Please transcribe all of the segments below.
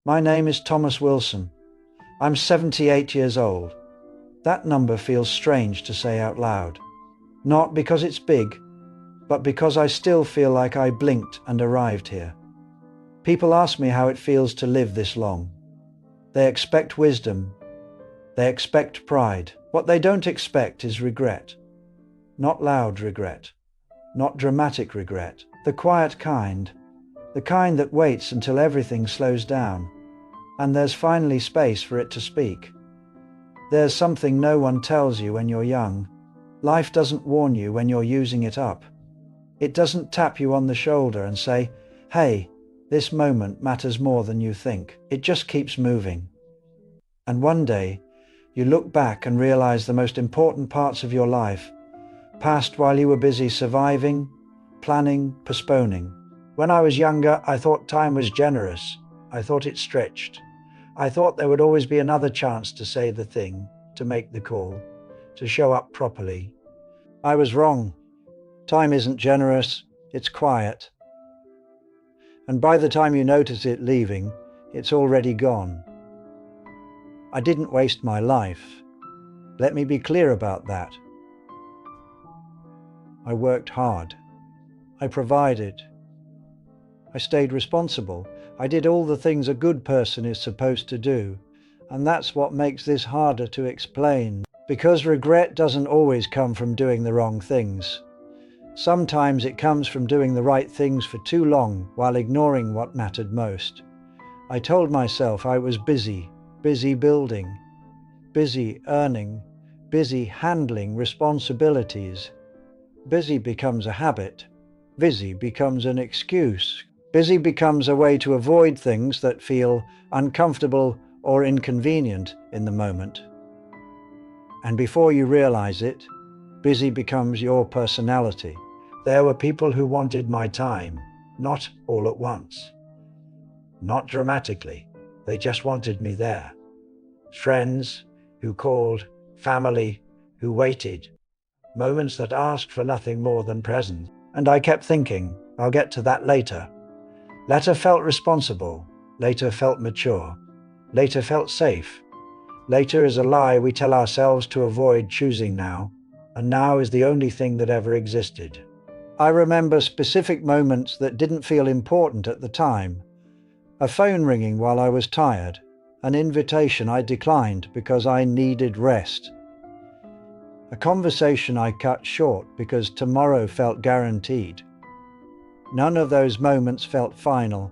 My name is Thomas Wilson. I'm 78 years old. That number feels strange to say out loud. Not because it's big, but because I still feel like I blinked and arrived here. People ask me how it feels to live this long. They expect wisdom. They expect pride. What they don't expect is regret. Not loud regret. Not dramatic regret. The quiet kind. The kind that waits until everything slows down, and there's finally space for it to speak. There's something no one tells you when you're young. Life doesn't warn you when you're using it up. It doesn't tap you on the shoulder and say, "Hey, this moment matters more than you think." It just keeps moving. And one day, you look back and realize the most important parts of your life passed while you were busy surviving, planning, postponing. When I was younger, I thought time was generous. I thought it stretched. I thought there would always be another chance to say the thing, to make the call, to show up properly. I was wrong. Time isn't generous, it's quiet. And by the time you notice it leaving, it's already gone. I didn't waste my life. Let me be clear about that. I worked hard. I provided. I stayed responsible. I did all the things a good person is supposed to do. And that's what makes this harder to explain. Because regret doesn't always come from doing the wrong things. Sometimes it comes from doing the right things for too long while ignoring what mattered most. I told myself I was busy building, busy earning, busy handling responsibilities. Busy becomes a habit. Busy becomes an excuse. Busy becomes a way to avoid things that feel uncomfortable or inconvenient in the moment. And before you realize it, busy becomes your personality. There were people who wanted my time, not all at once. Not dramatically. They just wanted me there. Friends who called, family who waited. Moments that asked for nothing more than presence. And I kept thinking, I'll get to that later. Later felt responsible. Later felt mature. Later felt safe. Later is a lie we tell ourselves to avoid choosing now, and now is the only thing that ever existed. I remember specific moments that didn't feel important at the time. A phone ringing while I was tired. An invitation I declined because I needed rest. A conversation I cut short because tomorrow felt guaranteed. None of those moments felt final.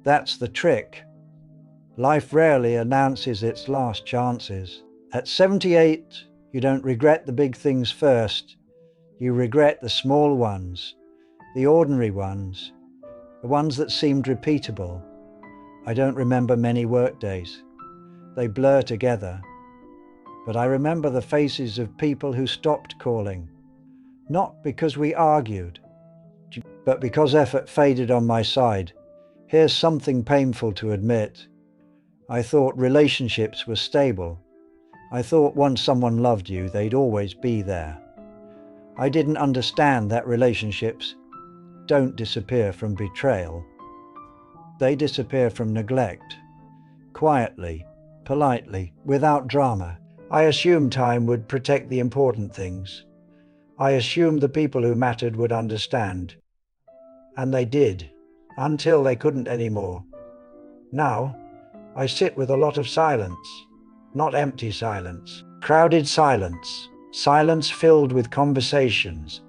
That's the trick. Life rarely announces its last chances. At 78, you don't regret the big things first. You regret the small ones, the ordinary ones, the ones that seemed repeatable. I don't remember many workdays. They blur together. But I remember the faces of people who stopped calling, not because we argued, but because effort faded on my side. Here's something painful to admit. I thought relationships were stable. I thought once someone loved you, they'd always be there. I didn't understand that relationships don't disappear from betrayal. They disappear from neglect, quietly, politely, without drama. I assumed time would protect the important things. I assumed the people who mattered would understand. And they did, until they couldn't anymore. Now, I sit with a lot of silence, not empty silence, crowded silence, silence filled with conversations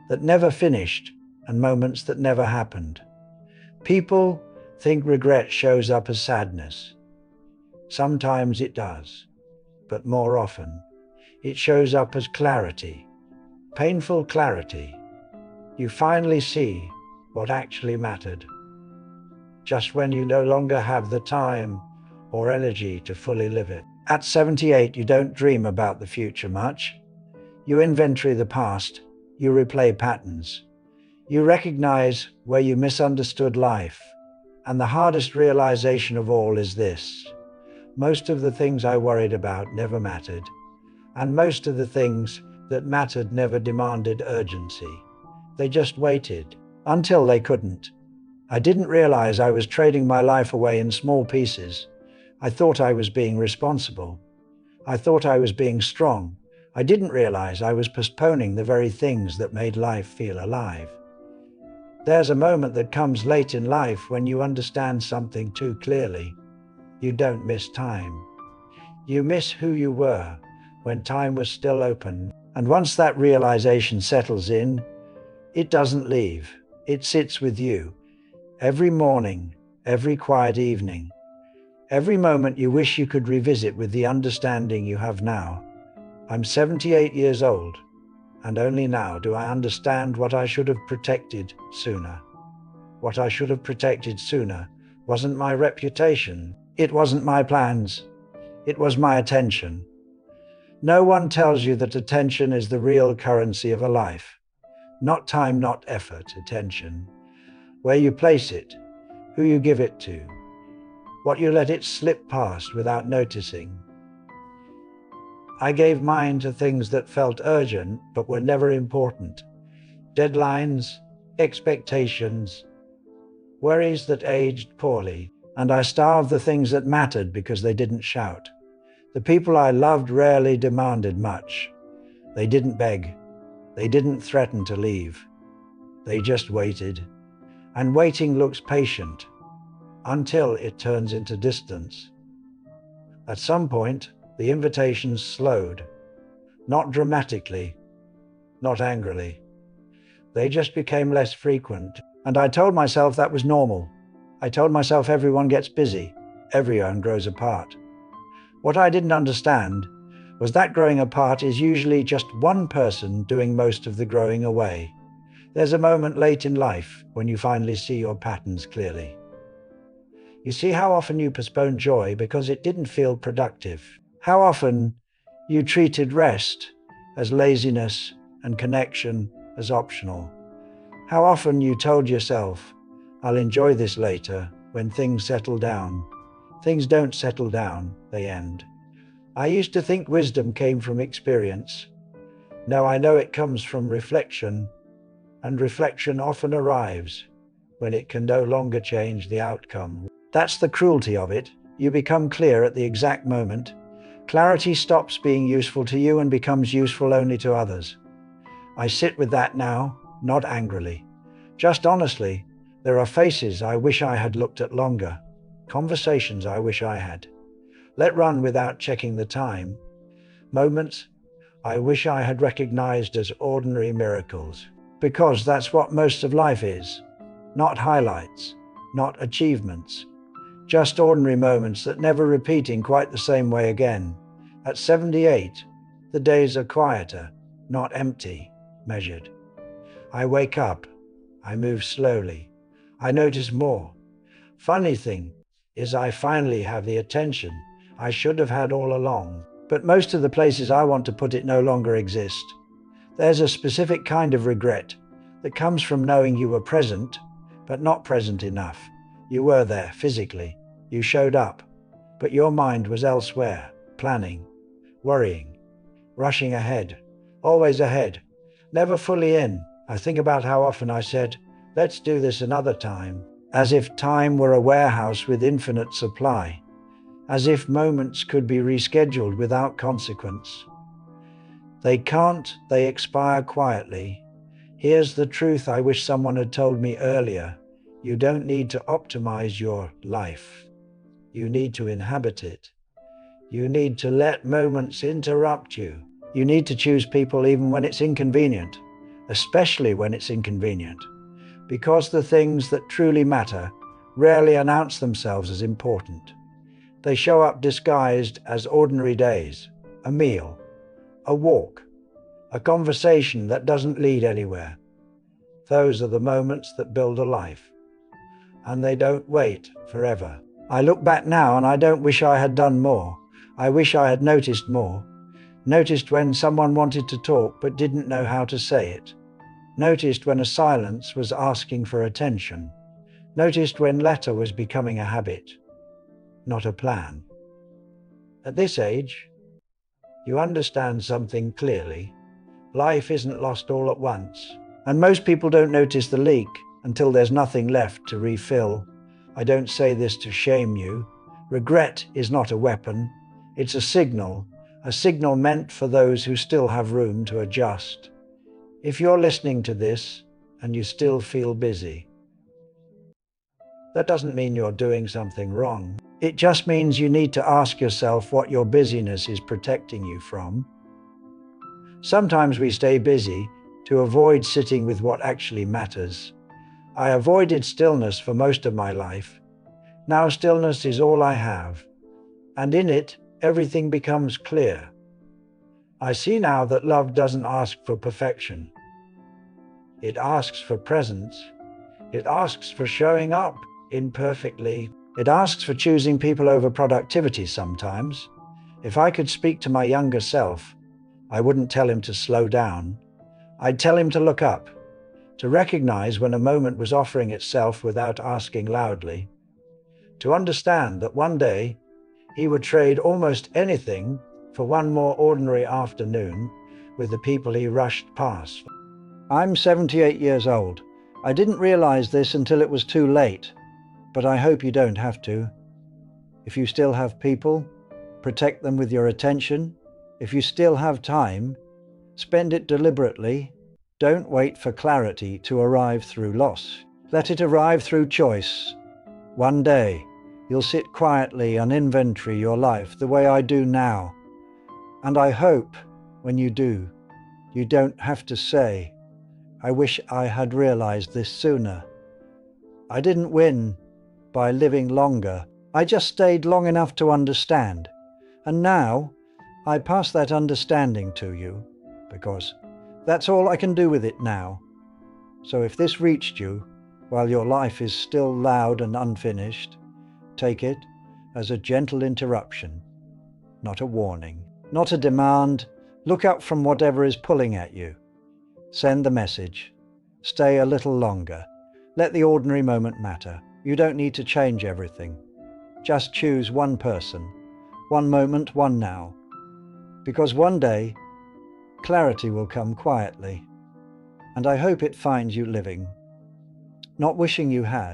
that never finished and moments that never happened. People think regret shows up as sadness. Sometimes it does, but more often it shows up as clarity, painful clarity. You finally see what actually mattered, just when you no longer have the time or energy to fully live it. At 78, you don't dream about the future much. You inventory the past, you replay patterns. You recognize where you misunderstood life. And the hardest realization of all is this: most of the things I worried about never mattered, and most of the things that mattered never demanded urgency. They just waited until they couldn't. I didn't realize I was trading my life away in small pieces. I thought I was being responsible. I thought I was being strong. I didn't realize I was postponing the very things that made life feel alive. There's a moment that comes late in life when you understand something too clearly. You don't miss time. You miss who you were when time was still open. And once that realization settles in, it doesn't leave. It sits with you. Every morning, every quiet evening, every moment you wish you could revisit with the understanding you have now. I'm 78 years old, and only now do I understand what I should have protected sooner. What I should have protected sooner wasn't my reputation. It wasn't my plans. It was my attention. No one tells you that attention is the real currency of a life. Not time, not effort, attention. Where you place it, who you give it to, what you let it slip past without noticing. I gave mine to things that felt urgent but were never important. Deadlines, expectations, worries that aged poorly, and I starved the things that mattered because they didn't shout. The people I loved rarely demanded much. They didn't beg. They didn't threaten to leave. They just waited. And waiting looks patient until it turns into distance. At some point, the invitations slowed. Not dramatically, not angrily. They just became less frequent. And I told myself that was normal. I told myself everyone gets busy. Everyone grows apart. What I didn't understand was that growing apart is usually just one person doing most of the growing away. There's a moment late in life when you finally see your patterns clearly. You see how often you postponed joy because it didn't feel productive. How often you treated rest as laziness and connection as optional. How often you told yourself, I'll enjoy this later when things settle down. Things don't settle down, they end. I used to think wisdom came from experience. Now I know it comes from reflection, and reflection often arrives when it can no longer change the outcome. That's the cruelty of it. You become clear at the exact moment. Clarity stops being useful to you and becomes useful only to others. I sit with that now, not angrily. Just honestly, there are faces I wish I had looked at longer, conversations I wish I had let run without checking the time, moments I wish I had recognized as ordinary miracles. Because that's what most of life is. Not highlights, not achievements, just ordinary moments that never repeat in quite the same way again. At 78, the days are quieter, not empty, measured. I wake up, I move slowly, I notice more. Funny thing is I finally have the attention I should have had all along. But most of the places I want to put it no longer exist. There's a specific kind of regret that comes from knowing you were present, but not present enough. You were there physically. You showed up, but your mind was elsewhere, planning, worrying, rushing ahead, always ahead, never fully in. I think about how often I said, let's do this another time, as if time were a warehouse with infinite supply, as if moments could be rescheduled without consequence. They can't, they expire quietly. Here's the truth I wish someone had told me earlier. You don't need to optimize your life. You need to inhabit it. You need to let moments interrupt you. You need to choose people even when it's inconvenient, especially when it's inconvenient, because the things that truly matter rarely announce themselves as important. They show up disguised as ordinary days, a meal, a walk, a conversation that doesn't lead anywhere. Those are the moments that build a life, and they don't wait forever. I look back now and I don't wish I had done more. I wish I had noticed more. Noticed when someone wanted to talk but didn't know how to say it. Noticed when a silence was asking for attention. Noticed when letter was becoming a habit, not a plan. At this age, you understand something clearly. Life isn't lost all at once. And most people don't notice the leak. until there's nothing left to refill. I don't say this to shame you. Regret is not a weapon. It's a signal meant for those who still have room to adjust. If you're listening to this and you still feel busy, that doesn't mean you're doing something wrong. It just means you need to ask yourself what your busyness is protecting you from. Sometimes we stay busy to avoid sitting with what actually matters. I avoided stillness for most of my life. Now stillness is all I have, and in it, everything becomes clear. I see now that love doesn't ask for perfection. It asks for presence. It asks for showing up imperfectly. It asks for choosing people over productivity sometimes. If I could speak to my younger self, I wouldn't tell him to slow down. I'd tell him to look up, to recognize when a moment was offering itself without asking loudly, to understand that one day he would trade almost anything for one more ordinary afternoon with the people he rushed past. I'm 78 years old. I didn't realize this until it was too late, but I hope you don't have to. If you still have people, protect them with your attention. If you still have time, spend it deliberately. Don't wait for clarity to arrive through loss. Let it arrive through choice. One day, you'll sit quietly and inventory your life the way I do now. And I hope, when you do, you don't have to say, "I wish I had realized this sooner." I didn't win by living longer. I just stayed long enough to understand. And now, I pass that understanding to you, because that's all I can do with it now. So if this reached you while your life is still loud and unfinished, take it as a gentle interruption, not a warning, not a demand. Look up from whatever is pulling at you. Send the message. Stay a little longer. Let the ordinary moment matter. You don't need to change everything. Just choose one person, one moment, one now. Because one day, clarity will come quietly. And I hope it finds you living, not wishing you had.